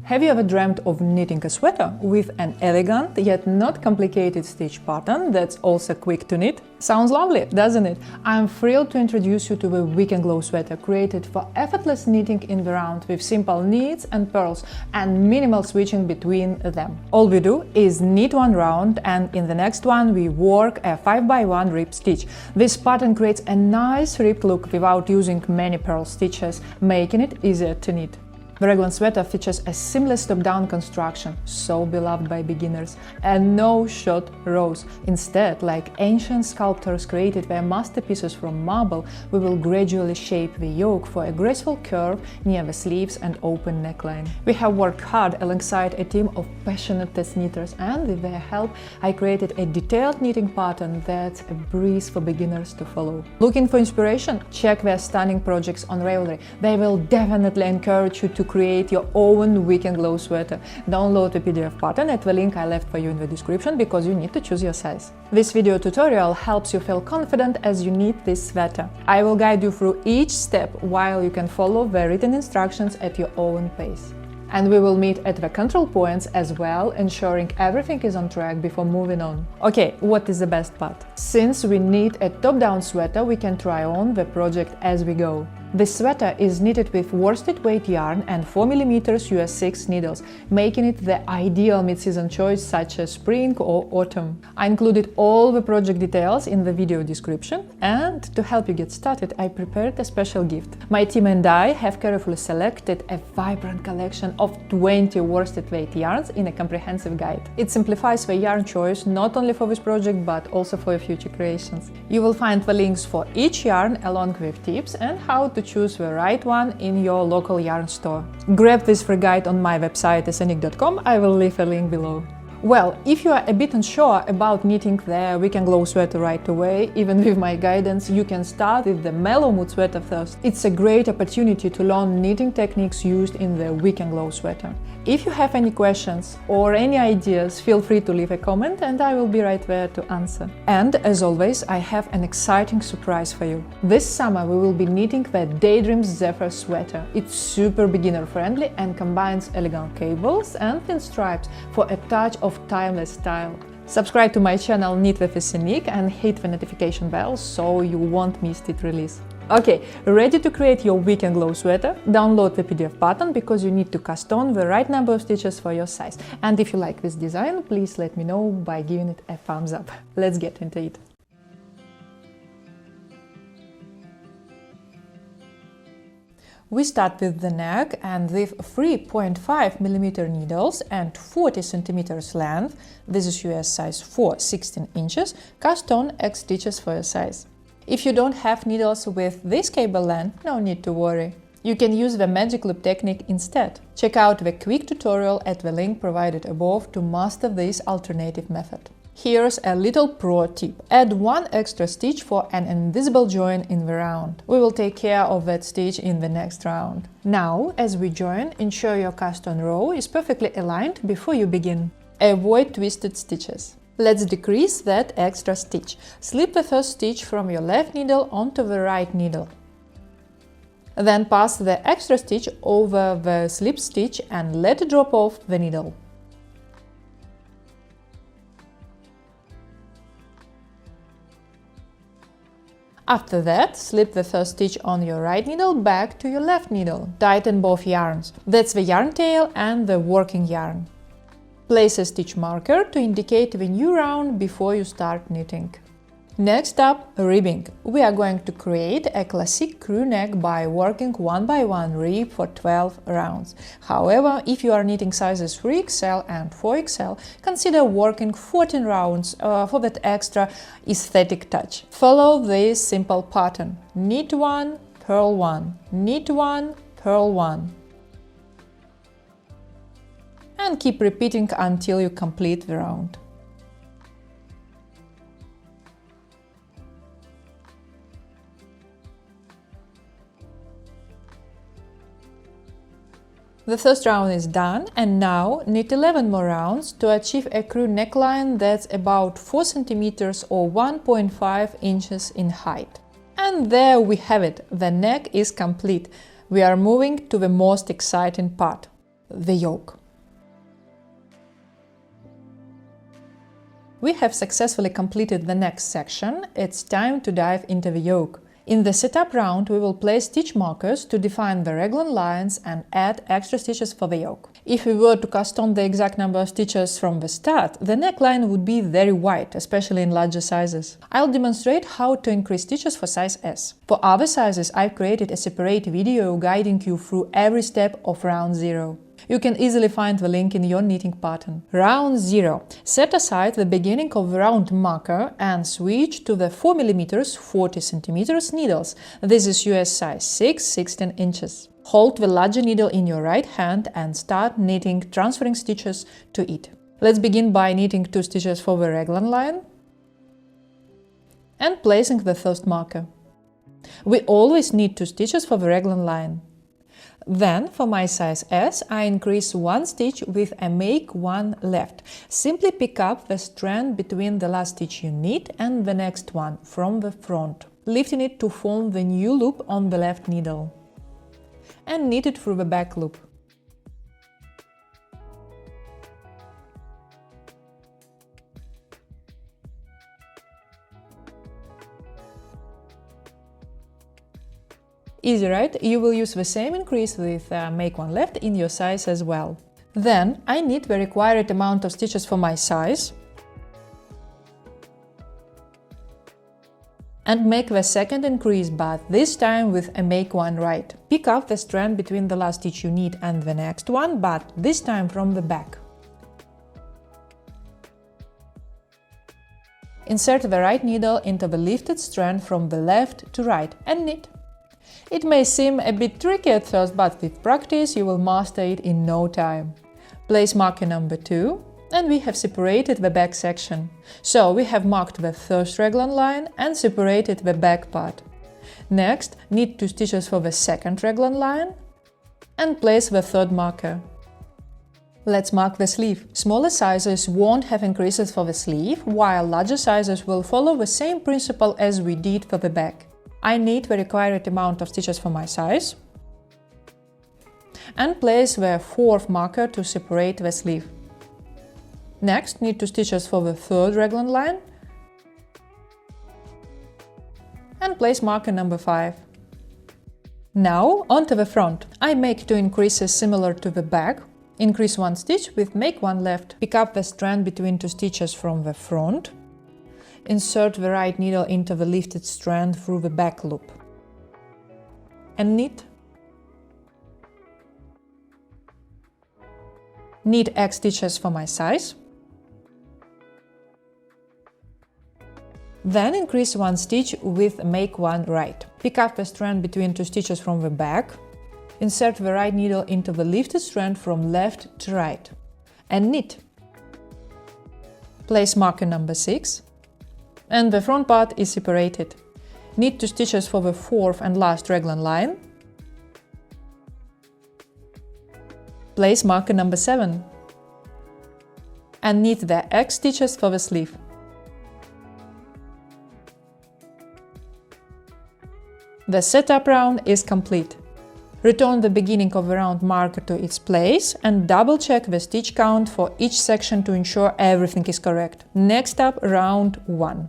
Have you ever dreamt of knitting a sweater with an elegant yet not complicated stitch pattern that's also quick to knit? Sounds lovely, doesn't it? I'm thrilled to introduce you to the We Can Glow sweater, created for effortless knitting in the round with simple knits and purls and minimal switching between them. All we do is knit one round, and in the next one we work a 5x1 rib stitch. This pattern creates a nice ribbed look without using many purl stitches, making it easier to knit. The raglan sweater features a seamless top-down construction, so beloved by beginners, and no short rows. Instead, like ancient sculptors created their masterpieces from marble, we will gradually shape the yoke for a graceful curve near the sleeves and open neckline. We have worked hard alongside a team of passionate test knitters, and with their help, I created a detailed knitting pattern that's a breeze for beginners to follow. Looking for inspiration? Check their stunning projects on Ravelry. They will definitely encourage you to create your own We Can Glow sweater. Download the PDF pattern at the link I left for you in the description, because you need to choose your size. This video tutorial helps you feel confident as you knit this sweater. I will guide you through each step while you can follow the written instructions at your own pace. And we will meet at the control points as well, ensuring everything is on track before moving on. Okay, what is the best part? Since we knit a top-down sweater, we can try on the project as we go. This sweater is knitted with worsted weight yarn and 4mm US 6 needles, making it the ideal mid-season choice such as spring or autumn. I included all the project details in the video description, and to help you get started, I prepared a special gift. My team and I have carefully selected a vibrant collection of 20 worsted weight yarns in a comprehensive guide. It simplifies the yarn choice not only for this project but also for your future creations. You will find the links for each yarn along with tips and how to choose the right one in your local yarn store. Grab this free guide on my website esenic.com, I will leave a link below. Well, if you are a bit unsure about knitting the We Can Glow sweater right away, even with my guidance, you can start with the Mellow Mood sweater first. It's a great opportunity to learn knitting techniques used in the We Can Glow sweater. If you have any questions or any ideas, feel free to leave a comment and I will be right there to answer. And as always, I have an exciting surprise for you. This summer we will be knitting the Daydreams Zephyr sweater. It's super beginner friendly and combines elegant cables and thin stripes for a touch of timeless style. Subscribe to my channel Knit with Esenic and hit the notification bell so you won't miss its release. Okay, ready to create your We Can Glow sweater? Download the PDF pattern because you need to cast on the right number of stitches for your size. And if you like this design, please let me know by giving it a thumbs up. Let's get into it. We start with the neck, and with 3.5mm needles and 40 cm length, this is US size 4, 16 inches, cast on X stitches for your size. If you don't have needles with this cable length, no need to worry. You can use the magic loop technique instead. Check out the quick tutorial at the link provided above to master this alternative method. Here's a little pro tip. Add one extra stitch for an invisible join in the round. We will take care of that stitch in the next round. Now, as we join, ensure your cast-on row is perfectly aligned before you begin. Avoid twisted stitches. Let's decrease that extra stitch. Slip the first stitch from your left needle onto the right needle. Then pass the extra stitch over the slip stitch and let it drop off the needle. After that, slip the first stitch on your right needle back to your left needle. Tighten both yarns. That's the yarn tail and the working yarn. Place a stitch marker to indicate the new round before you start knitting. Next up, ribbing. We are going to create a classic crew neck by working 1x1 rib for 12 rounds. However, if you are knitting sizes 3XL and 4XL, consider working 14 rounds for that extra aesthetic touch. Follow this simple pattern: knit 1, purl 1, knit 1, purl 1. And keep repeating until you complete the round. The first round is done, and now knit 11 more rounds to achieve a crew neckline that's about 4 cm or 1.5 inches in height. And there we have it, the neck is complete. We are moving to the most exciting part. the yoke. We have successfully completed the next section. It's time to dive into the yoke. In the setup round, we will place stitch markers to define the raglan lines and add extra stitches for the yoke. If we were to cast on the exact number of stitches from the start, the neckline would be very wide, especially in larger sizes. I'll demonstrate how to increase stitches for size S. For other sizes, I've created a separate video guiding you through every step of round 0. You can easily find the link in your knitting pattern. Round 0. Set aside the beginning of the round marker and switch to the 4 mm 40 cm needles. This is US size 6, 16 inches. Hold the larger needle in your right hand and start knitting, transferring stitches to it. Let's begin by knitting 2 stitches for the raglan line and placing the first marker. We always need 2 stitches for the raglan line. Then, for my size S, I increase 1 stitch with a make 1 left. Simply pick up the strand between the last stitch you knit and the next one from the front, lifting it to form the new loop on the left needle, and knit it through the back loop. Easy, right? You will use the same increase with make 1 left in your size as well. Then I knit the required amount of stitches for my size and make the second increase, but this time with a make 1 right. Pick up the strand between the last stitch you knit and the next one, but this time from the back. Insert the right needle into the lifted strand from the left to right and knit. It may seem a bit tricky at first, but with practice you will master it in no time. Place marker number 2, and we have separated the back section. So we have marked the first raglan line and separated the back part. Next, knit 2 stitches for the second raglan line and place the third marker. Let's mark the sleeve. Smaller sizes won't have increases for the sleeve, while larger sizes will follow the same principle as we did for the back. I knit the required amount of stitches for my size and place the 4th marker to separate the sleeve. Next, knit 2 stitches for the third raglan line and place marker number 5. Now, onto the front. I make 2 increases similar to the back. Increase 1 stitch with make 1 left. Pick up the strand between 2 stitches from the front. Insert the right needle into the lifted strand through the back loop and knit. Knit X stitches for my size. Then increase 1 stitch with make 1 right. Pick up the strand between 2 stitches from the back. Insert the right needle into the lifted strand from left to right and knit. Place marker number 6. And the front part is separated. Knit 2 stitches for the 4th and last raglan line. Place marker number 7. And knit the X stitches for the sleeve. The setup round is complete. Return the beginning of the round marker to its place and double-check the stitch count for each section to ensure everything is correct. Next up, round 1.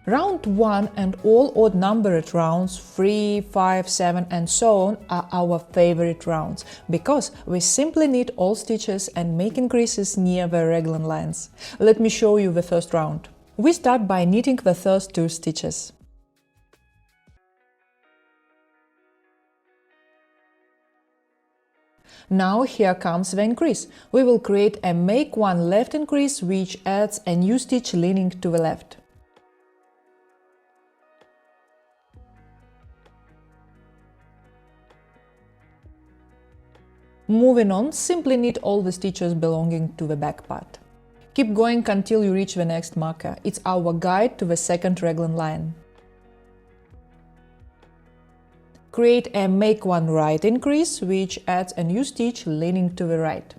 Round 1 and all odd-numbered rounds, 3, 5, 7 and so on, are our favorite rounds, because we simply knit all stitches and make increases near the raglan lines. Let me show you the first round. We start by knitting the first 2 stitches. Now here comes the increase. We will create a make 1 left increase, which adds a new stitch leaning to the left. Moving on, simply knit all the stitches belonging to the back part. Keep going until you reach the next marker. It's our guide to the second raglan line. Create a make 1 right increase, which adds a new stitch leaning to the right.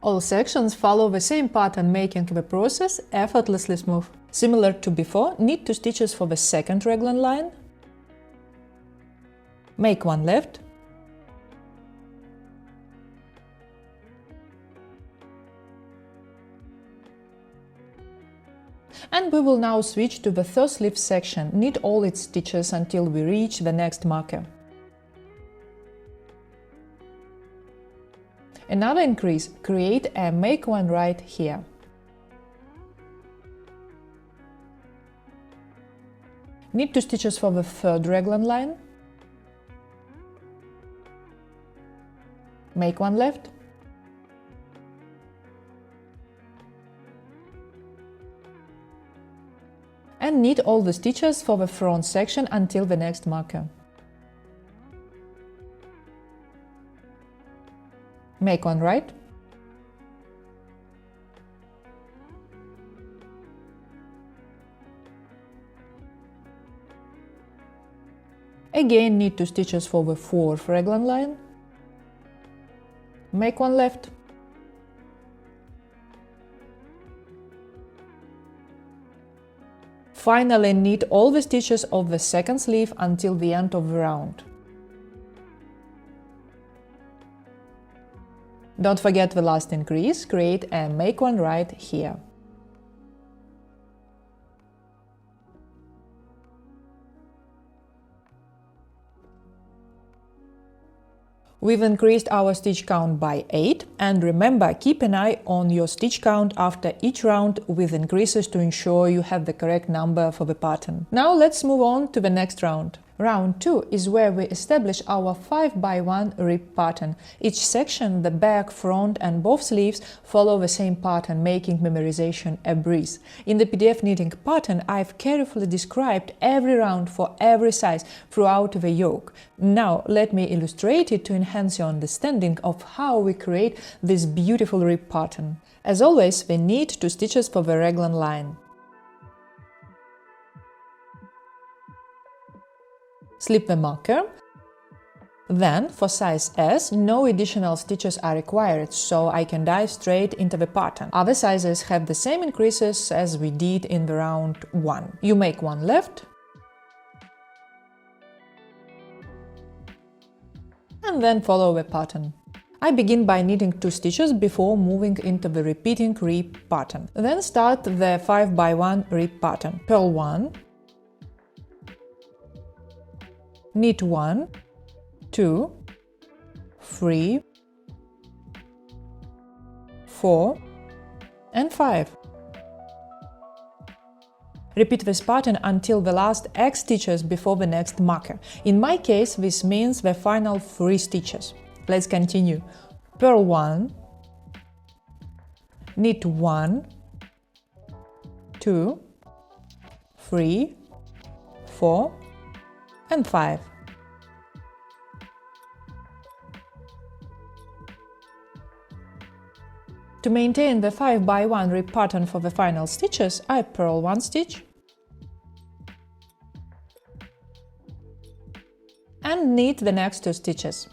All sections follow the same pattern, making the process effortlessly smooth. Similar to before, knit 2 stitches for the second raglan line Make one left, and we will now switch to the third sleeve section. Knit all its stitches until we reach the next marker. Another increase, create a make one right here. Knit 2 stitches for the third raglan line, make one left, and knit all the stitches for the front section until the next marker. Make one right, again knit 2 stitches for the fourth raglan line, make one left, finally knit all the stitches of the second sleeve until the end of the round. Don't forget the last increase, create a make one right here. We've increased our stitch count by 8, and remember, keep an eye on your stitch count after each round with increases to ensure you have the correct number for the pattern. Now let's move on to the next round. Round 2 is where we establish our 5x1 rib pattern. Each section, the back, front and both sleeves, follow the same pattern, making memorization a breeze. In the PDF knitting pattern, I've carefully described every round for every size throughout the yoke. Now let me illustrate it to enhance your understanding of how we create this beautiful rib pattern. As always, we knit 2 stitches for the raglan line. Slip the marker. Then, for size S, no additional stitches are required, so I can dive straight into the pattern. Other sizes have the same increases as we did in the round 1. You make one left, and then follow the pattern. I begin by knitting 2 stitches before moving into the repeating rib pattern. Then start the 5x1 rib pattern. Purl 1, knit 1, 2, 3, 4 and 5. Repeat this pattern until the last X stitches before the next marker. In my case, this means the final 3 stitches. Let's continue. Purl 1, knit 1, 2, 3, 4 and 5. To maintain the 5x1 rib pattern for the final stitches, I purl 1 stitch and knit the next 2 stitches.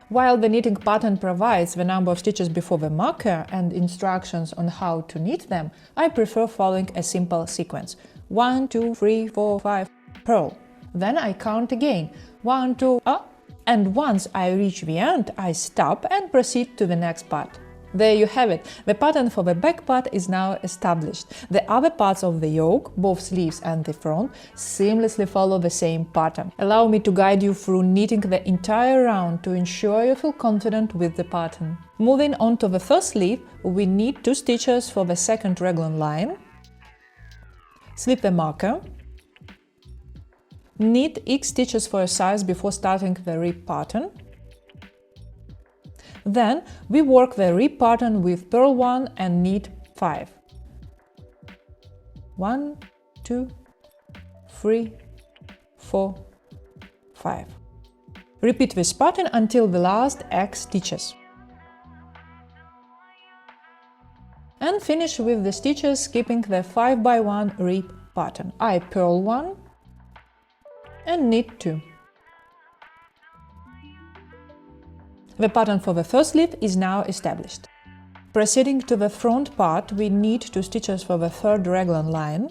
While the knitting pattern provides the number of stitches before the marker and instructions on how to knit them, I prefer following a simple sequence. 1, 2, 3, 4, 5, purl. Then I count again. 1, 2, up, and once I reach the end, I stop and proceed to the next part. There you have it. The pattern for the back part is now established. The other parts of the yoke, both sleeves and the front, seamlessly follow the same pattern. Allow me to guide you through knitting the entire round to ensure you feel confident with the pattern. Moving on to the first sleeve, we knit 2 stitches for the second raglan line, slip the marker, knit X stitches for a size before starting the rib pattern. Then we work the rib pattern with purl 1 and knit 5. 1, 2, 3, 4, 5. Repeat this pattern until the last X stitches. And finish with the stitches skipping the 5x1 rib pattern. I purl 1 and knit 2. The pattern for the first sleeve is now established. Proceeding to the front part, we knit 2 stitches for the third raglan line,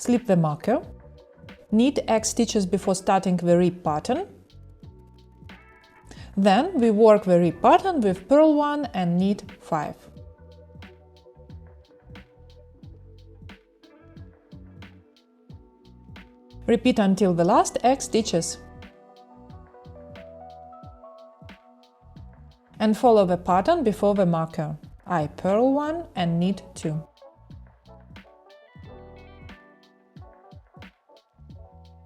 Slip the marker. Knit X stitches before starting the rib pattern. Then we work the rib pattern with purl 1 and knit 5. Repeat until the last X stitches. And follow the pattern before the marker. I purl 1 and knit 2.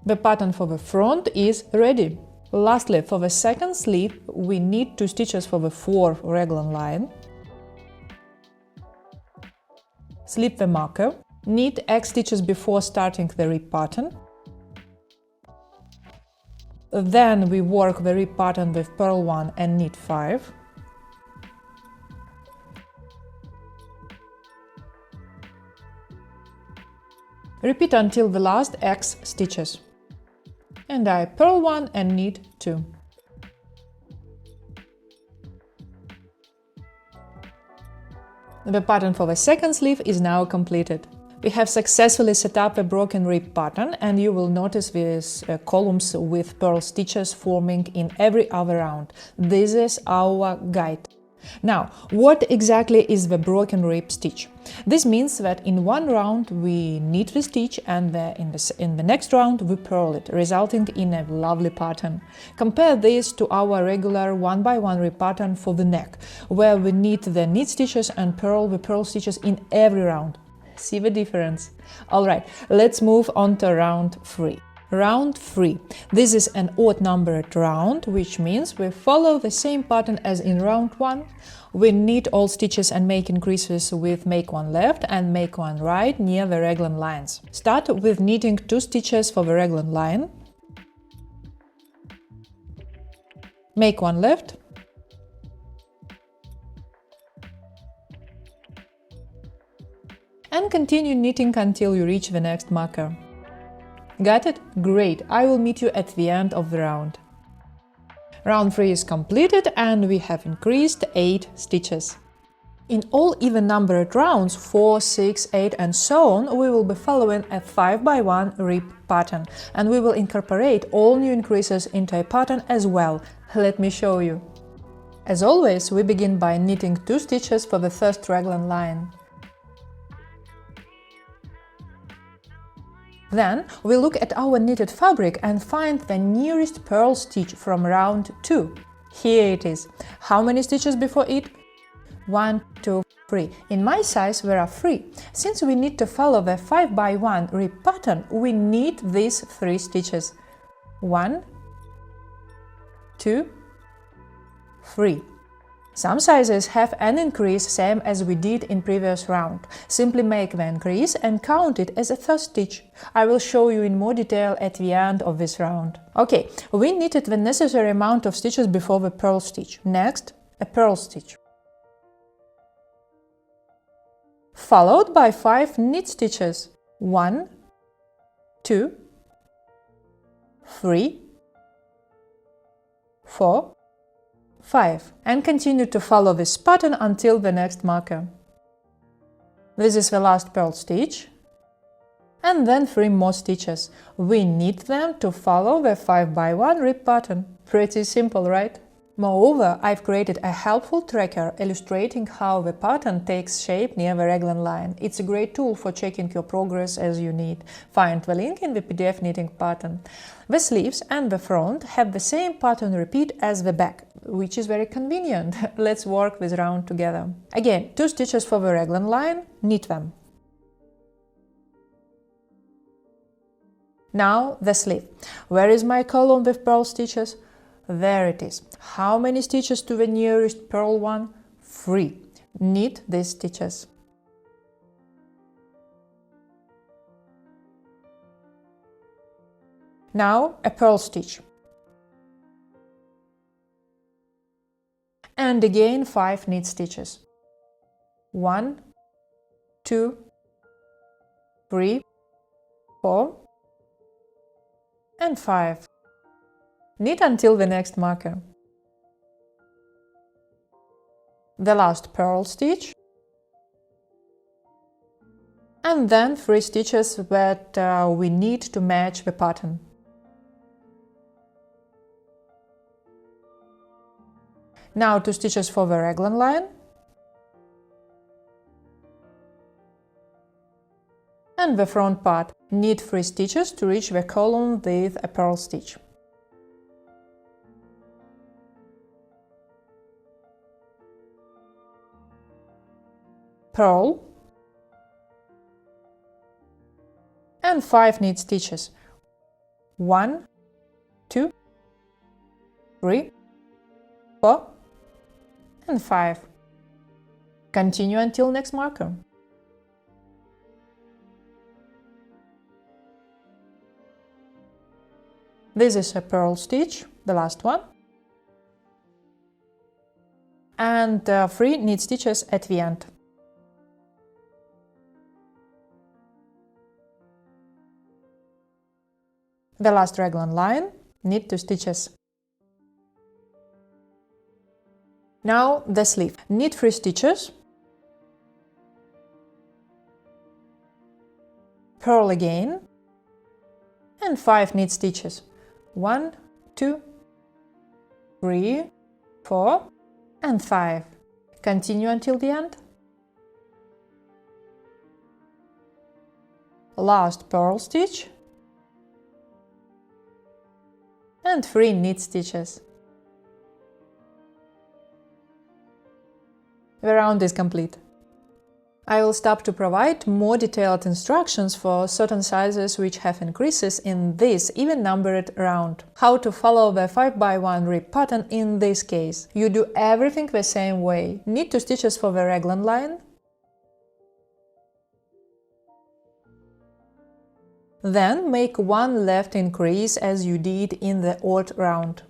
The pattern for the front is ready. Lastly, for the second sleeve, we knit 2 stitches for the 4th raglan line. Slip the marker. Knit X stitches before starting the rib pattern. Then we work the rib pattern with purl 1 and knit 5. Repeat until the last X stitches. And I purl 1 and knit 2. The pattern for the second sleeve is now completed. We have successfully set up a broken rib pattern, and you will notice these columns with purl stitches forming in every other round. This is our guide. Now, what exactly is the broken rib stitch? This means that in one round we knit the stitch and in the next round we purl it, resulting in a lovely pattern. Compare this to our regular 1x1 rib pattern for the neck, where we knit the knit stitches and purl the purl stitches in every round. See the difference? Alright, let's move on to round 3. Round 3. This is an odd numbered round, which means we follow the same pattern as in round 1. We knit all stitches and make increases with make one left and make one right near the raglan lines. Start with knitting 2 stitches for the raglan line. Make one left. And continue knitting until you reach the next marker. Got it? Great! I will meet you at the end of the round. Round 3 is completed and we have increased 8 stitches. In all even-numbered rounds 4, 6, 8 and so on, we will be following a 5x1 rib pattern, and we will incorporate all new increases into a pattern as well. Let me show you. As always, we begin by knitting 2 stitches for the first raglan line. Then we look at our knitted fabric and find the nearest purl stitch from round 2. Here it is. How many stitches before it? 1, 2, 3. In my size there are 3. Since we need to follow the 5x1 rib pattern, we knit these 3 stitches. 1, 2, 3. Some sizes have an increase same as we did in previous round. Simply make the increase and count it as a first stitch. I will show you in more detail at the end of this round. Okay, we knitted the necessary amount of stitches before the purl stitch. Next, a purl stitch. Followed by 5 knit stitches. 1, 2, 3, 4, 5, and continue to follow this pattern until the next marker. This is the last purl stitch, and then 3 more stitches. We knit them to follow the 5x1 rib pattern. Pretty simple, right? Moreover, I've created a helpful tracker illustrating how the pattern takes shape near the raglan line. It's a great tool for checking your progress as you knit. Find the link in the PDF knitting pattern. The sleeves and the front have the same pattern repeat as the back, which is very convenient. Let's work this round together. Again, 2 stitches for the raglan line, knit them. Now the sleeve. Where is my column with purl stitches? There it is. How many stitches to the nearest purl one? 3. Knit these stitches. Now a purl stitch. And again 5 knit stitches. 1, 2, 3, 4, and 5. Knit until the next marker. The last purl stitch. and then 3 stitches that we need to match the pattern. Now 2 stitches for the raglan line, and the front part. Knit 3 stitches to reach the column with a purl stitch. Purl, and 5 knit stitches. 1, 2, 3, 4, and 5. Continue until next marker. This is a purl stitch, the last one, and 3 knit stitches at the end. The last raglan line, knit 2 stitches. Now the sleeve. Knit 3 stitches, purl again, and 5 knit stitches. 1, 2, 3, 4, and 5. Continue until the end. Last purl stitch, and 3 knit stitches. The round is complete. I will stop to provide more detailed instructions for certain sizes which have increases in this even-numbered round. How to follow the 5x1 rib pattern in this case. You do everything the same way. Knit 2 stitches for the raglan line, then make 1 left increase as you did in the odd round.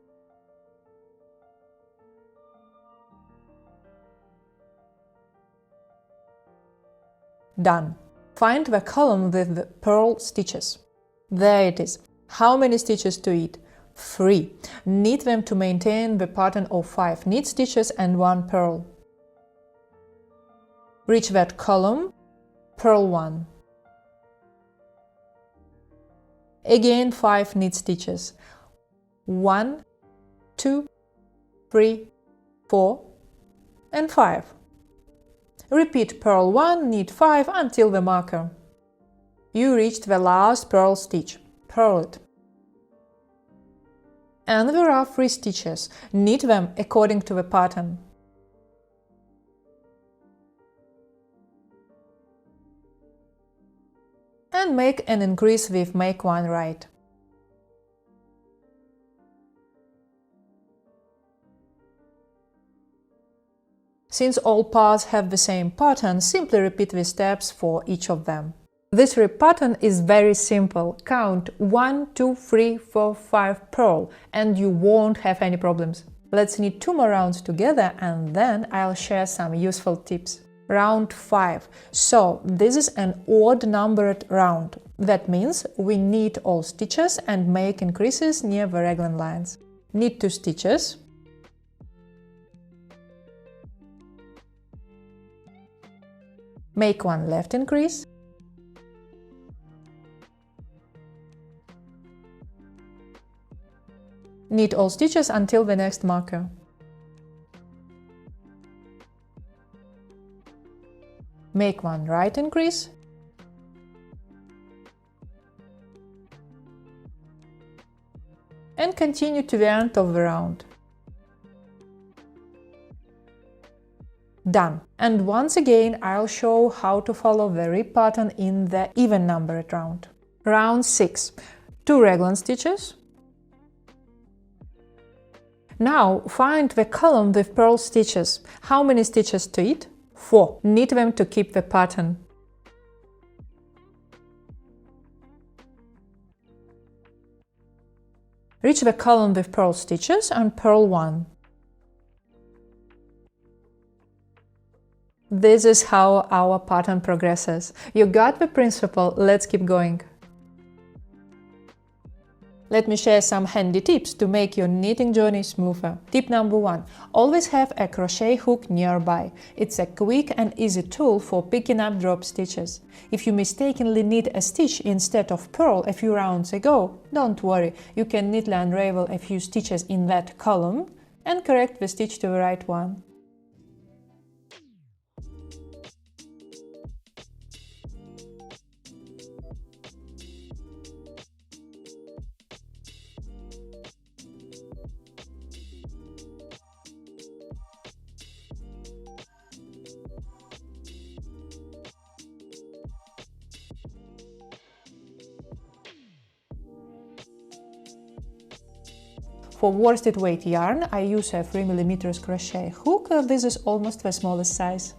Done. Find the column with the purl stitches. There it is. How many stitches to it? 3. Knit them to maintain the pattern of 5 knit stitches and 1 purl. Reach that column, purl 1. Again 5 knit stitches. 1, 2, 3, 4, and 5. Repeat purl 1, knit 5 until the marker. You reached the last purl stitch. Purl it. And there are 3 stitches. Knit them according to the pattern. And make an increase with make 1 right. Since all parts have the same pattern, simply repeat the steps for each of them. This rib pattern is very simple. Count 1, 2, 3, 4, 5 purl and you won't have any problems. Let's knit 2 more rounds together and then I'll share some useful tips. Round 5. So this is an odd numbered round. That means we knit all stitches and make increases near the raglan lines. Knit 2 stitches. Make 1 left increase. Knit all stitches until the next marker. Make 1 right increase. And continue to the end of the round. Done. And once again, I'll show how to follow the rib pattern in the even-numbered round. Round 6. 2 raglan stitches. Now find the column with purl stitches. How many stitches to it? 4. Knit them to keep the pattern. Reach the column with purl stitches and purl 1. This is how our pattern progresses. You got the principle, let's keep going. Let me share some handy tips to make your knitting journey smoother. Tip number 1. Always have a crochet hook nearby. It's a quick and easy tool for picking up drop stitches. If you mistakenly knit a stitch instead of purl a few rounds ago, don't worry, you can neatly unravel a few stitches in that column and correct the stitch to the right one. For worsted weight yarn, I use a 3mm crochet hook. This is almost the smallest size.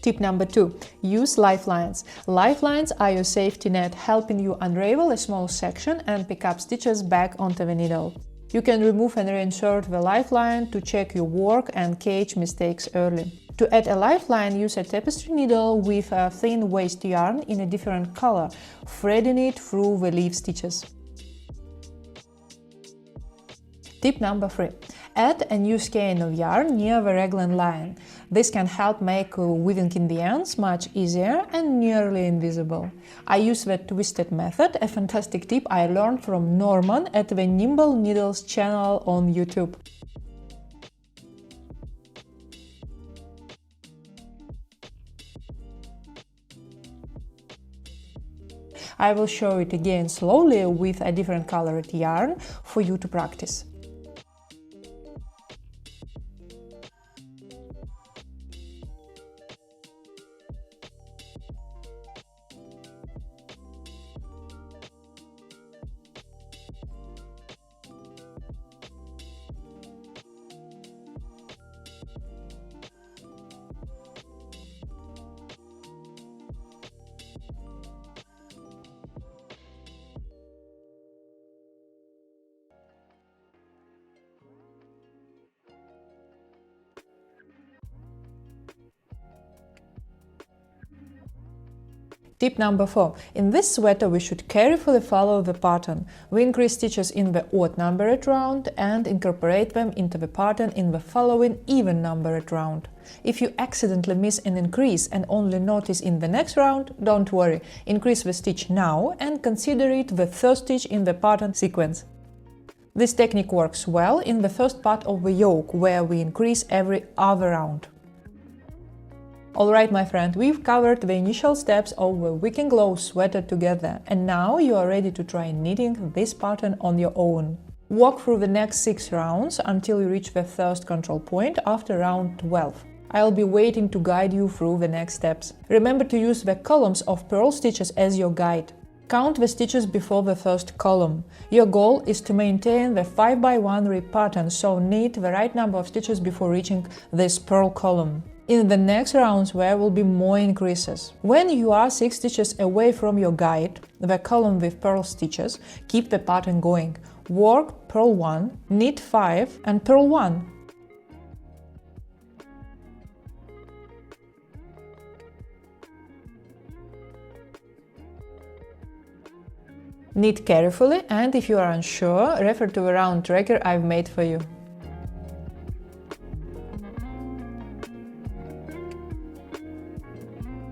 Tip number 2. Use lifelines. Lifelines are your safety net, helping you unravel a small section and pick up stitches back onto the needle. You can remove and reinsert the lifeline to check your work and catch mistakes early. To add a lifeline, use a tapestry needle with a thin waste yarn in a different color, threading it through the leaf stitches. Tip number 3. Add a new skein of yarn near the raglan line. This can help make weaving in the ends much easier and nearly invisible. I use the twisted method, a fantastic tip I learned from Norman at the Nimble Needles channel on YouTube. I will show it again slowly with a different colored yarn for you to practice. Tip number 4. In this sweater we should carefully follow the pattern. We increase stitches in the odd numbered round and incorporate them into the pattern in the following even numbered round. If you accidentally miss an increase and only notice in the next round, don't worry. Increase the stitch now and consider it the first stitch in the pattern sequence. This technique works well in the first part of the yoke, where we increase every other round. Alright, my friend, we've covered the initial steps of the We Can Glow sweater together, and now you are ready to try knitting this pattern on your own. Walk through the next 6 rounds until you reach the first control point after round 12. I'll be waiting to guide you through the next steps. Remember to use the columns of purl stitches as your guide. Count the stitches before the first column. Your goal is to maintain the 5x1 rib pattern, so knit the right number of stitches before reaching this purl column. In the next rounds there will be more increases. When you are 6 stitches away from your guide, the column with purl stitches, keep the pattern going. Work purl 1, knit 5 and purl 1. Knit carefully, and if you are unsure, refer to the round tracker I've made for you.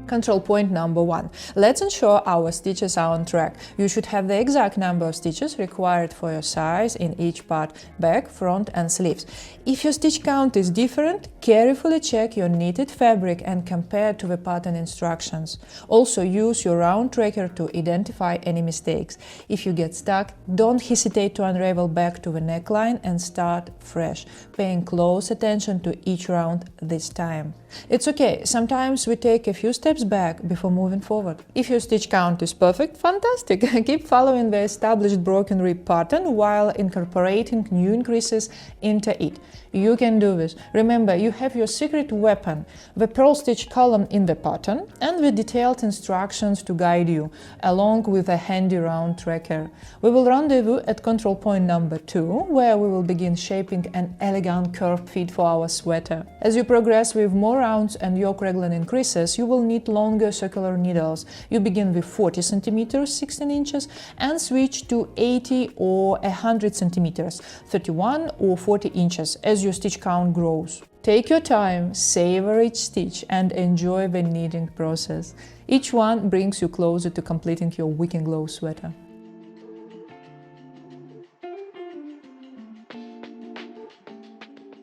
Control point number 1. Let's ensure our stitches are on track. You should have the exact number of stitches required for your size in each part, back, front and sleeves. If your stitch count is different, carefully check your knitted fabric and compare to the pattern instructions. Also use your round tracker to identify any mistakes. If you get stuck, don't hesitate to unravel back to the neckline and start fresh, paying close attention to each round this time. It's okay, sometimes we take a few steps steps back before moving forward. If your stitch count is perfect, fantastic! Keep following the established broken rib pattern while incorporating new increases into it. You can do this. Remember, you have your secret weapon, the purl stitch column in the pattern, and the detailed instructions to guide you, along with a handy round tracker. We will rendezvous at control point number 2, where we will begin shaping an elegant curved fit for our sweater. As you progress with more rounds and yoke raglan increases, you will need longer circular needles. You begin with 40 cm, 16 inches, and switch to 80 or 100 cm, 31 or 40 inches, as your stitch count grows. Take your time, savor each stitch, and enjoy the knitting process. Each one brings you closer to completing your Week and Glow sweater.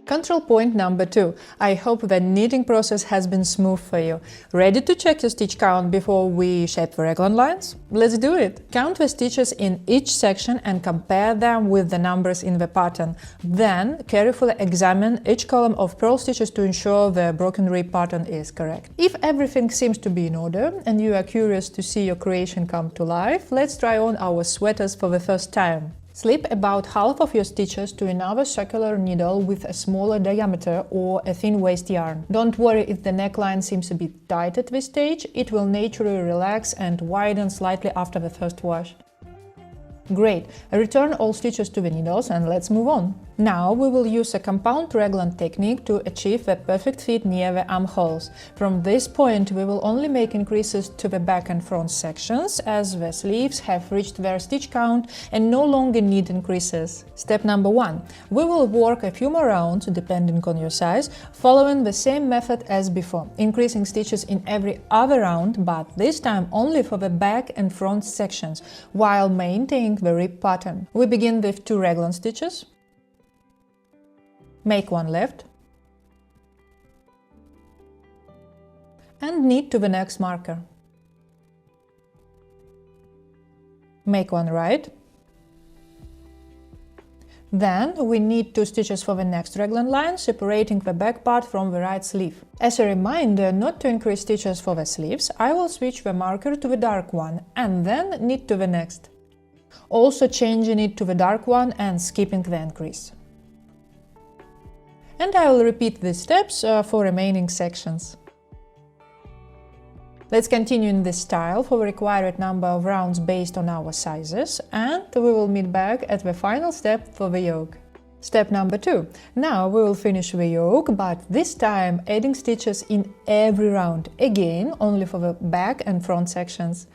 Control point number 2. I hope the knitting process has been smooth for you. Ready to check your stitch count before we shape the raglan lines? Let's do it! Count the stitches in each section and compare them with the numbers in the pattern. Then carefully examine each column of purl stitches to ensure the broken rib pattern is correct. If everything seems to be in order and you are curious to see your creation come to life, let's try on our sweaters for the first time. Slip about half of your stitches to another circular needle with a smaller diameter or a thin waist yarn. Don't worry if the neckline seems a bit tight at this stage, it will naturally relax and widen slightly after the first wash. Great! Return all stitches to the needles and let's move on. Now we will use a compound raglan technique to achieve a perfect fit near the armholes. From this point we will only make increases to the back and front sections, as the sleeves have reached their stitch count and no longer need increases. Step number 1. We will work a few more rounds, depending on your size, following the same method as before, increasing stitches in every other round, but this time only for the back and front sections, while maintaining the rib pattern. We begin with 2 raglan stitches. Make one left and knit to the next marker. Make one right. Then we knit 2 stitches for the next raglan line, separating the back part from the right sleeve. As a reminder not to increase stitches for the sleeves, I will switch the marker to the dark one and then knit to the next, also changing it to the dark one and skipping the increase. And I will repeat these steps for remaining sections. Let's continue in this style for the required number of rounds based on our sizes, and we will meet back at the final step for the yoke. Step number 2. Now we will finish the yoke, but this time adding stitches in every round, again only for the back and front sections.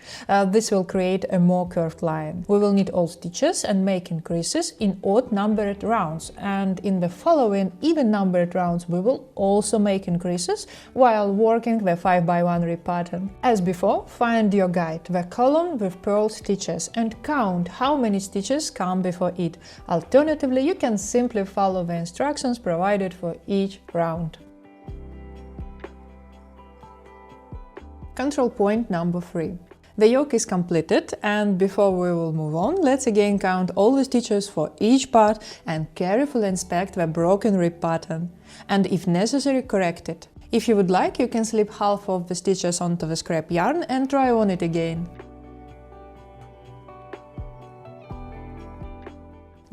This will create a more curved line. We will knit all stitches and make increases in odd numbered rounds, and in the following even numbered rounds we will also make increases while working the 5x1 rib pattern. As before, find your guide, the column with purl stitches, and count how many stitches come before it. Alternatively, you can simply follow the instructions provided for each round. Control point number 3. The yoke is completed, and before we will move on, let's again count all the stitches for each part and carefully inspect the broken rib pattern, and if necessary correct it. If you would like, you can slip half of the stitches onto the scrap yarn and try on it again.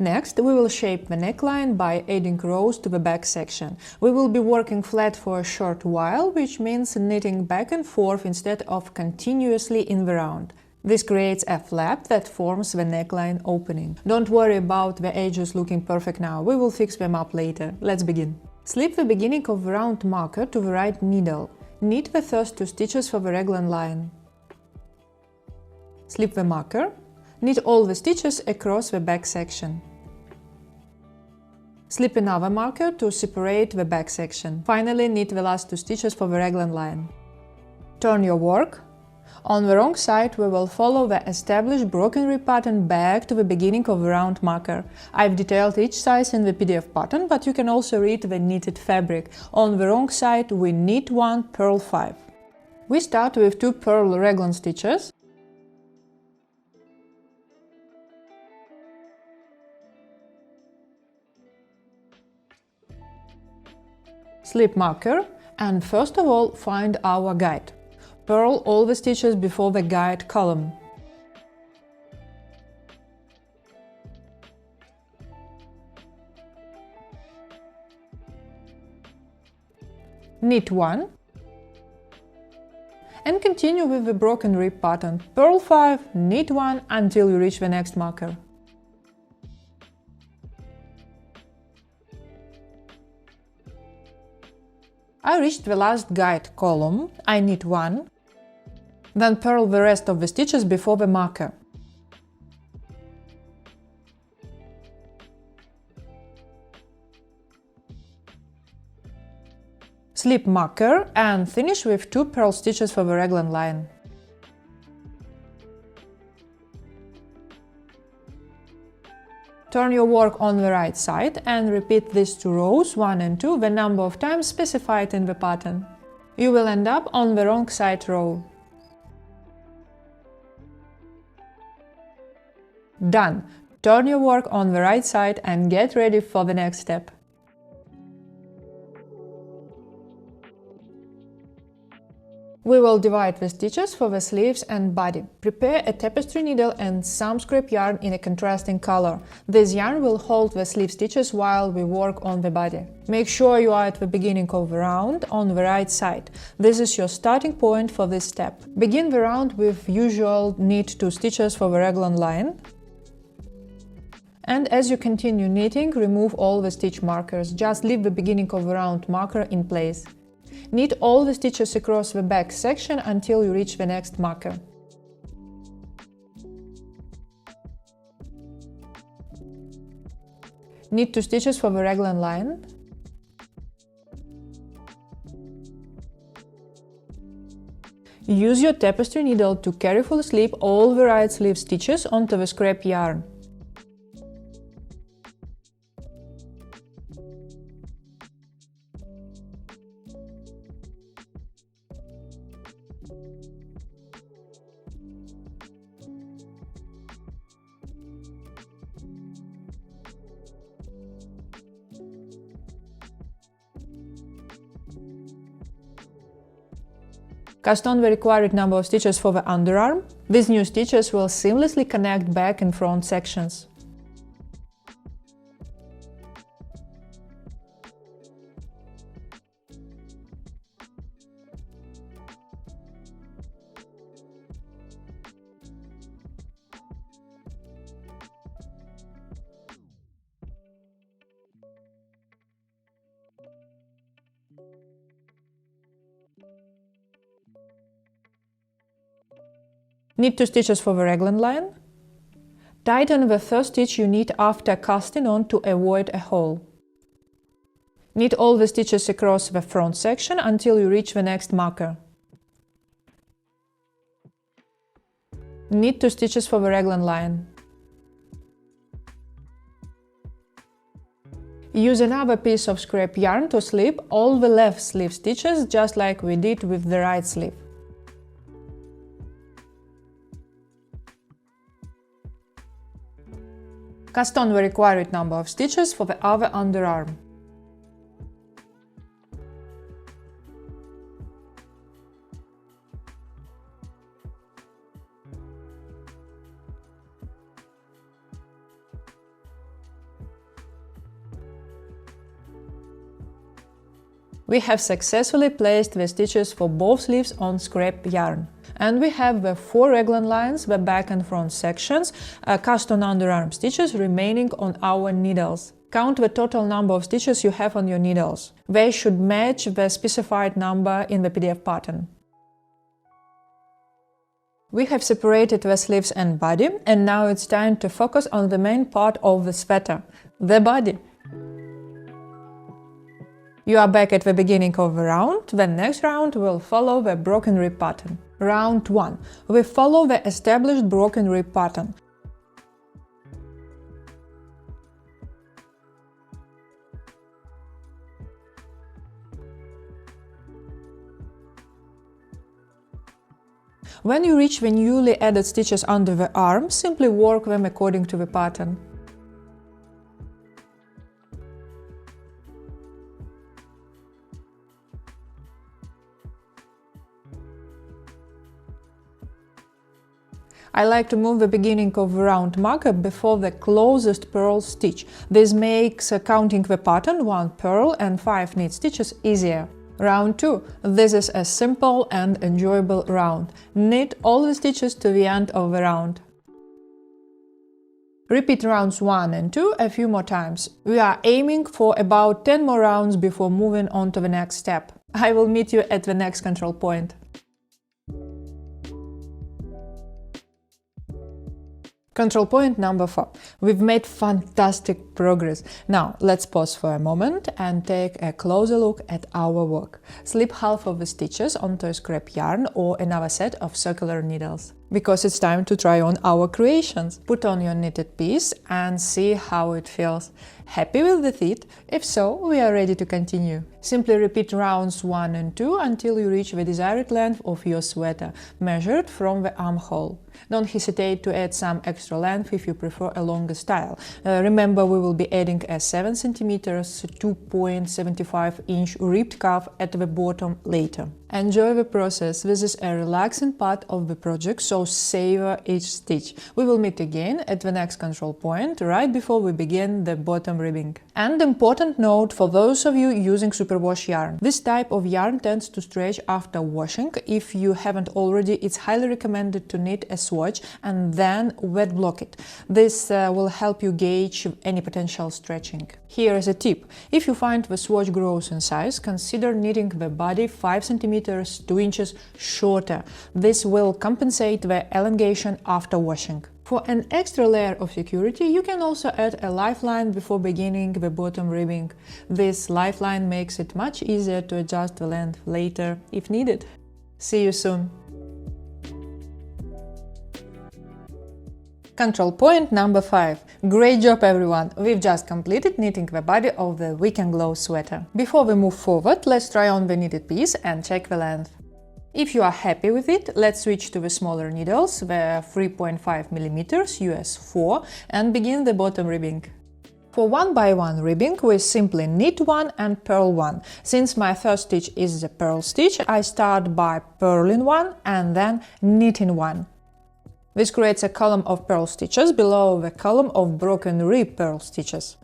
Next, we will shape the neckline by adding rows to the back section. We will be working flat for a short while, which means knitting back and forth instead of continuously in the round. This creates a flap that forms the neckline opening. Don't worry about the edges looking perfect now, we will fix them up later. Let's begin. Slip the beginning of the round marker to the right needle. Knit the first 2 stitches for the raglan line. Slip the marker. Knit all the stitches across the back section. Slip another marker to separate the back section. Finally, knit the last 2 stitches for the raglan line. Turn your work. On the wrong side, we will follow the established broken rib pattern back to the beginning of the round marker. I've detailed each size in the PDF pattern, but you can also read the knitted fabric. On the wrong side, we knit 1, purl 5. We start with 2 purl raglan stitches. Slip marker, and first of all find our guide. Purl all the stitches before the guide column. Knit 1 and continue with the broken rib pattern. Purl 5, knit 1 until you reach the next marker. I reached the last guide column, I knit 1, then purl the rest of the stitches before the marker. Slip marker and finish with 2 purl stitches for the raglan line. Turn your work on the right side and repeat these 2 rows, 1 and 2, the number of times specified in the pattern. You will end up on the wrong side row. Done! Turn your work on the right side and get ready for the next step. We will divide the stitches for the sleeves and body. Prepare a tapestry needle and some scrap yarn in a contrasting color. This yarn will hold the sleeve stitches while we work on the body. Make sure you are at the beginning of the round on the right side. This is your starting point for this step. Begin the round with usual knit 2 stitches for the raglan line. And as you continue knitting, remove all the stitch markers. Just leave the beginning of the round marker in place. Knit all the stitches across the back section until you reach the next marker. Knit 2 stitches for the raglan line. Use your tapestry needle to carefully slip all the right sleeve stitches onto the scrap yarn. Cast on the required number of stitches for the underarm. These new stitches will seamlessly connect back and front sections. Knit 2 stitches for the raglan line. Tighten the first stitch you knit after casting on to avoid a hole. Knit all the stitches across the front section until you reach the next marker. Knit 2 stitches for the raglan line. Use another piece of scrap yarn to slip all the left sleeve stitches, just like we did with the right sleeve. Cast on the required number of stitches for the other underarm. We have successfully placed the stitches for both sleeves on scrap yarn. And we have the 4 raglan lines, the back and front sections, cast on underarm stitches remaining on our needles. Count the total number of stitches you have on your needles. They should match the specified number in the PDF pattern. We have separated the sleeves and body, and now it's time to focus on the main part of the sweater, the body. You are back at the beginning of the round. The next round will follow the broken rib pattern. Round 1. We follow the established broken rib pattern. When you reach the newly added stitches under the arm, simply work them according to the pattern. I like to move the beginning of the round marker before the closest purl stitch. This makes counting the pattern 1 purl and 5 knit stitches easier. Round 2. This is a simple and enjoyable round. Knit all the stitches to the end of the round. Repeat rounds 1 and 2 a few more times. We are aiming for about 10 more rounds before moving on to the next step. I will meet you at the next control point. Control point number 4. We've made fantastic progress. Now let's pause for a moment and take a closer look at our work. Slip half of the stitches onto a scrap yarn or another set of circular needles, because it's time to try on our creations. Put on your knitted piece and see how it feels. Happy with the fit? If so, we are ready to continue. Simply repeat rounds 1 and 2 until you reach the desired length of your sweater, measured from the armhole. Don't hesitate to add some extra length if you prefer a longer style. Remember, we will be adding a 7 cm 2.75 inch ribbed cuff at the bottom later. Enjoy the process. This is a relaxing part of the project, so savor each stitch. We will meet again at the next control point, right before we begin the bottom ribbing. And important note for those of you using superwash yarn. This type of yarn tends to stretch after washing. If you haven't already, it's highly recommended to knit a swatch and then wet block it. This will help you gauge any potential stretching. Here is a tip. If you find the swatch grows in size, consider knitting the body 5 cm 2 inches shorter. This will compensate the elongation after washing. For an extra layer of security, you can also add a lifeline before beginning the bottom ribbing. This lifeline makes it much easier to adjust the length later if needed. See you soon! Control point number 5. Great job, everyone! We've just completed knitting the body of the Weekend Glow sweater. Before we move forward, let's try on the knitted piece and check the length. If you are happy with it, let's switch to the smaller needles, the 3.5 mm US 4, and begin the bottom ribbing. For 1 by 1 ribbing, we simply knit 1 and purl 1. Since my first stitch is the purl stitch, I start by purling 1 and then knitting 1. This creates a column of purl stitches below the column of broken rib purl stitches.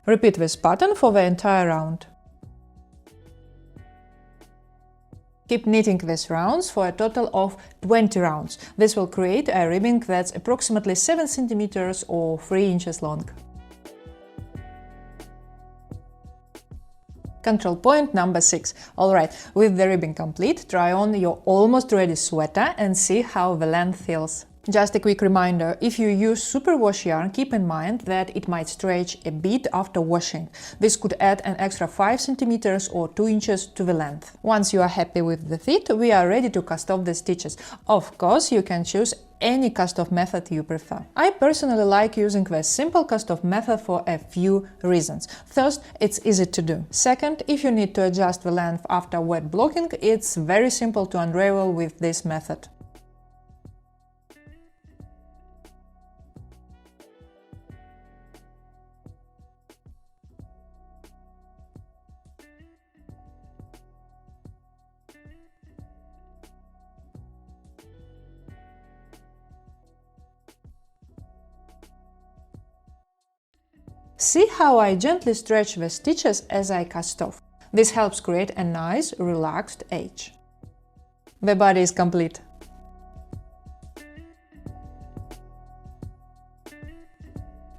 Repeat this pattern for the entire round. Keep knitting these rounds for a total of 20 rounds. This will create a ribbing that's approximately 7 cm or 3 inches long. Control point number 6. Alright, with the ribbing complete, try on your almost ready sweater and see how the length feels. Just a quick reminder, if you use superwash yarn, keep in mind that it might stretch a bit after washing. This could add an extra 5 cm or 2 inches to the length. Once you are happy with the fit, we are ready to cast off the stitches. Of course, you can choose any cast-off method you prefer. I personally like using the simple cast-off method for a few reasons. First, it's easy to do. Second, if you need to adjust the length after wet blocking, it's very simple to unravel with this method. See how I gently stretch the stitches as I cast off. This helps create a nice, relaxed edge. The body is complete.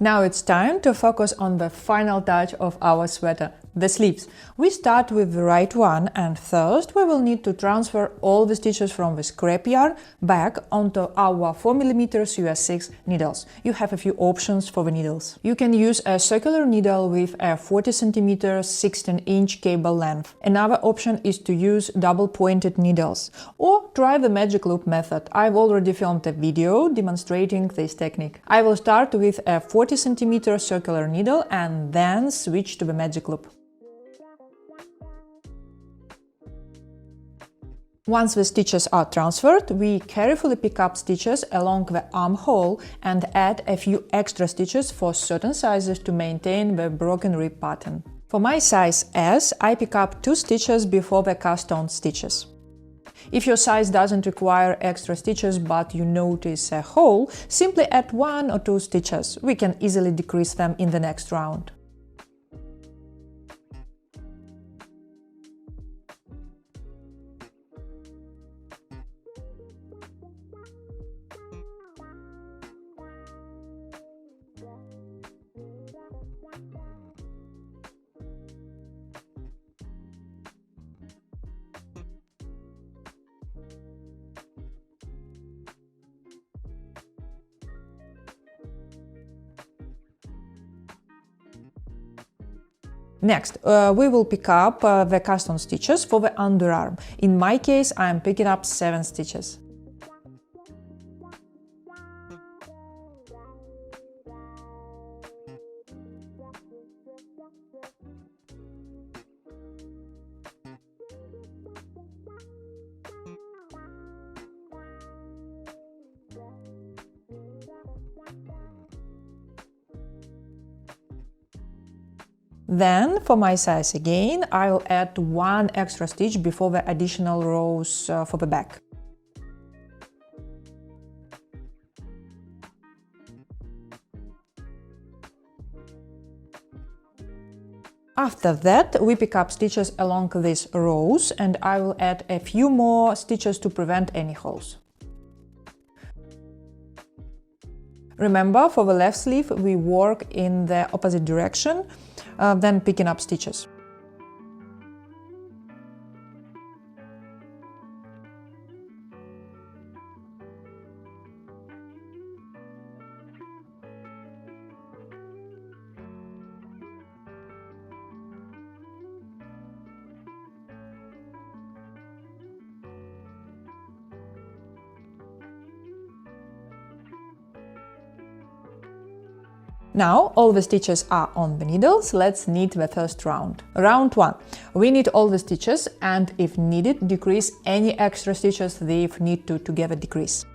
Now it's time to focus on the final touch of our sweater, the sleeves. We start with the right one, and first we will need to transfer all the stitches from the scrap yarn back onto our 4 mm US 6 needles. You have a few options for the needles. You can use a circular needle with a 40 cm 16 inch cable length. Another option is to use double-pointed needles, or try the magic loop method. I've already filmed a video demonstrating this technique. I will start with a 40 cm circular needle and then switch to the magic loop. Once the stitches are transferred, we carefully pick up stitches along the armhole and add a few extra stitches for certain sizes to maintain the broken rib pattern. For my size S, I pick up 2 stitches before the cast-on stitches. If your size doesn't require extra stitches but you notice a hole, simply add 1 or 2 stitches. We can easily decrease them in the next round. Next, we will pick up the cast-on stitches for the underarm. In my case, I am picking up 7 stitches. Then, for my size again, I'll add 1 extra stitch before the additional rows for the back. After that, we pick up stitches along these rows, and I will add a few more stitches to prevent any holes. Remember, for the left sleeve, we work in the opposite direction, then picking up stitches. Now all the stitches are on the needles, let's knit the first round. Round 1. We knit all the stitches and, if needed, decrease any extra stitches they need to together decrease.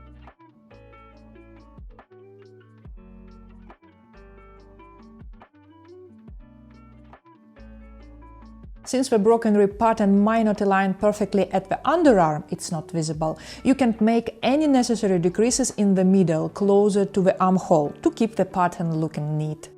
Since the broken rib pattern might not align perfectly at the underarm, it's not visible. You can make any necessary decreases in the middle, closer to the armhole, to keep the pattern looking neat.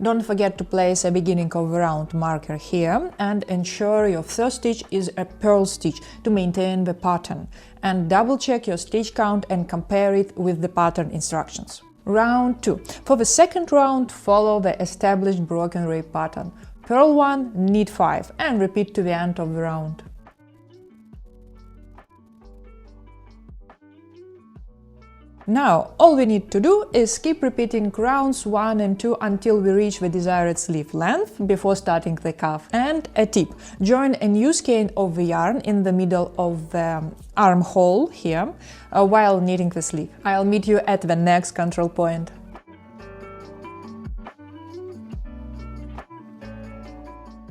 Don't forget to place a beginning of round marker here and ensure your first stitch is a purl stitch to maintain the pattern. And double check your stitch count and compare it with the pattern instructions. Round 2. For the second round, follow the established broken rib pattern. Purl 1, knit 5 and repeat to the end of the round. Now, all we need to do is keep repeating rounds 1 and 2 until we reach the desired sleeve length before starting the cuff. And a tip: join a new skein of the yarn in the middle of the armhole here while knitting the sleeve. I'll meet you at the next control point.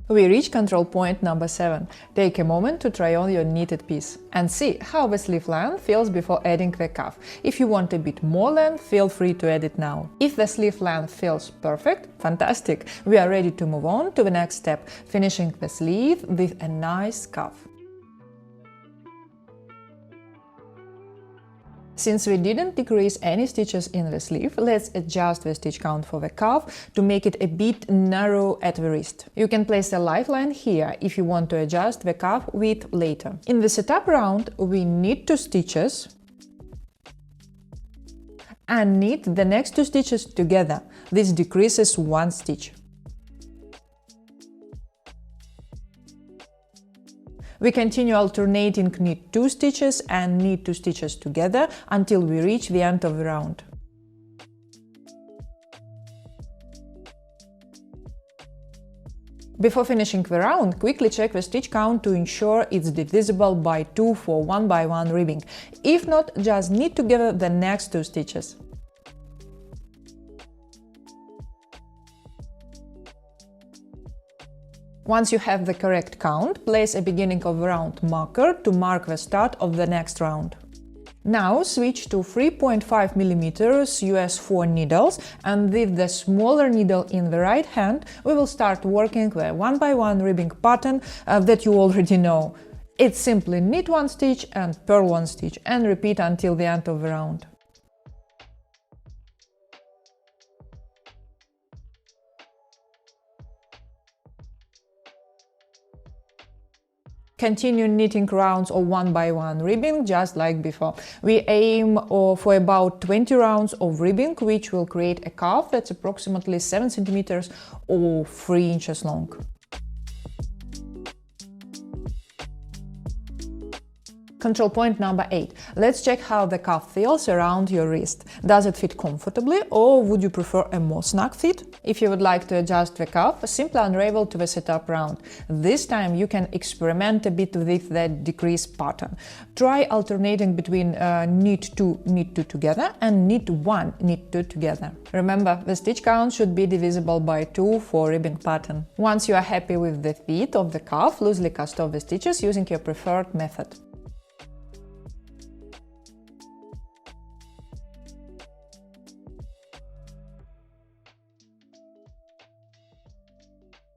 We reach control point number 7. Take a moment to try on your knitted piece and see how the sleeve length feels before adding the cuff. If you want a bit more length, feel free to add it now. If the sleeve length feels perfect, fantastic! We are ready to move on to the next step, finishing the sleeve with a nice cuff. Since we didn't decrease any stitches in the sleeve, let's adjust the stitch count for the cuff to make it a bit narrow at the wrist. You can place a lifeline here if you want to adjust the cuff width later. In the setup round, we knit 2 stitches and knit the next 2 stitches together. This decreases 1 stitch. We continue alternating knit 2 stitches and knit 2 stitches together until we reach the end of the round. Before finishing the round, quickly check the stitch count to ensure it's divisible by 2 for 1 by 1 ribbing. If not, just knit together the next 2 stitches. Once you have the correct count, place a beginning of round marker to mark the start of the next round. Now switch to 3.5 millimeters US 4 needles, and with the smaller needle in the right hand, we will start working the 1 by 1 ribbing pattern that you already know. It's simply knit 1 stitch and purl 1 stitch and repeat until the end of the round. Continue knitting rounds of 1 by 1 ribbing just like before. We aim for about 20 rounds of ribbing, which will create a cuff that's approximately 7 centimeters or 3 inches long. Control point number 8. Let's check how the cuff feels around your wrist. Does it fit comfortably, or would you prefer a more snug fit? If you would like to adjust the cuff, simply unravel to the setup round. This time you can experiment a bit with the decrease pattern. Try alternating between knit 2, knit 2 together and knit 1, knit 2 together. Remember, the stitch count should be divisible by 2 for ribbing pattern. Once you are happy with the fit of the cuff, loosely cast off the stitches using your preferred method.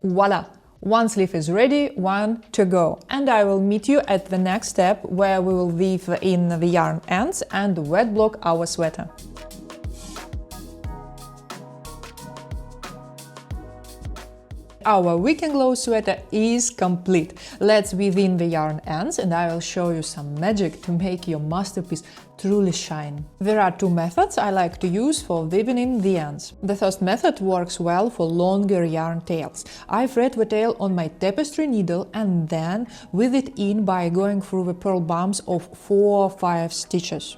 Voila! One sleeve is ready, one to go. And I will meet you at the next step, where we will weave in the yarn ends and wet block our sweater. Our Week and Glow sweater is complete. Let's weave in the yarn ends, and I will show you some magic to make your masterpiece truly shine. There are 2 methods I like to use for weaving in the ends. The first method works well for longer yarn tails. I thread the tail on my tapestry needle and then weave it in by going through the purl bumps of 4 or 5 stitches.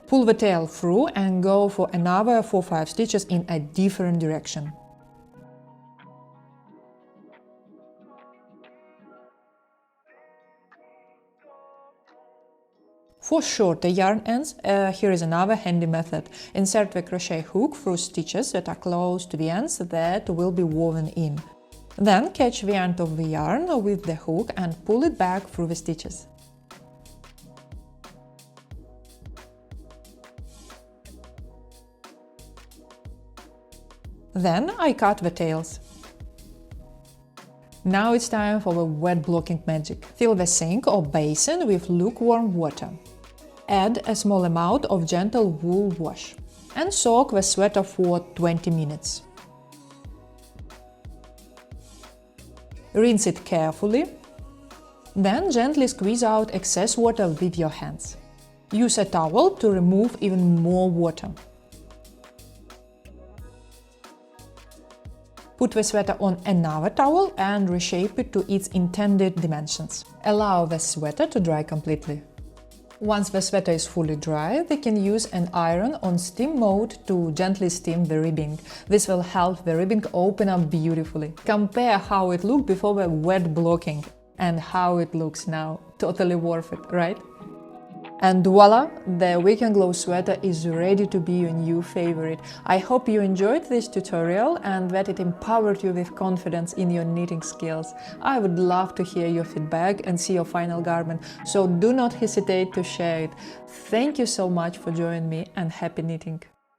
Pull the tail through and go for another 4 or 5 stitches in a different direction. For shorter yarn ends, here is another handy method. Insert the crochet hook through stitches that are close to the ends that will be woven in. Then catch the end of the yarn with the hook and pull it back through the stitches. Then I cut the tails. Now it's time for the wet blocking magic. Fill the sink or basin with lukewarm water. Add a small amount of gentle wool wash and soak the sweater for 20 minutes. Rinse it carefully, then gently squeeze out excess water with your hands. Use a towel to remove even more water. Put the sweater on another towel and reshape it to its intended dimensions. Allow the sweater to dry completely. Once the sweater is fully dry, we can use an iron on steam mode to gently steam the ribbing. This will help the ribbing open up beautifully. Compare how it looked before the wet blocking and how it looks now. Totally worth it, right? And voila! The Week and Glow sweater is ready to be your new favorite. I hope you enjoyed this tutorial and that it empowered you with confidence in your knitting skills. I would love to hear your feedback and see your final garment, so do not hesitate to share it. Thank you so much for joining me, and happy knitting!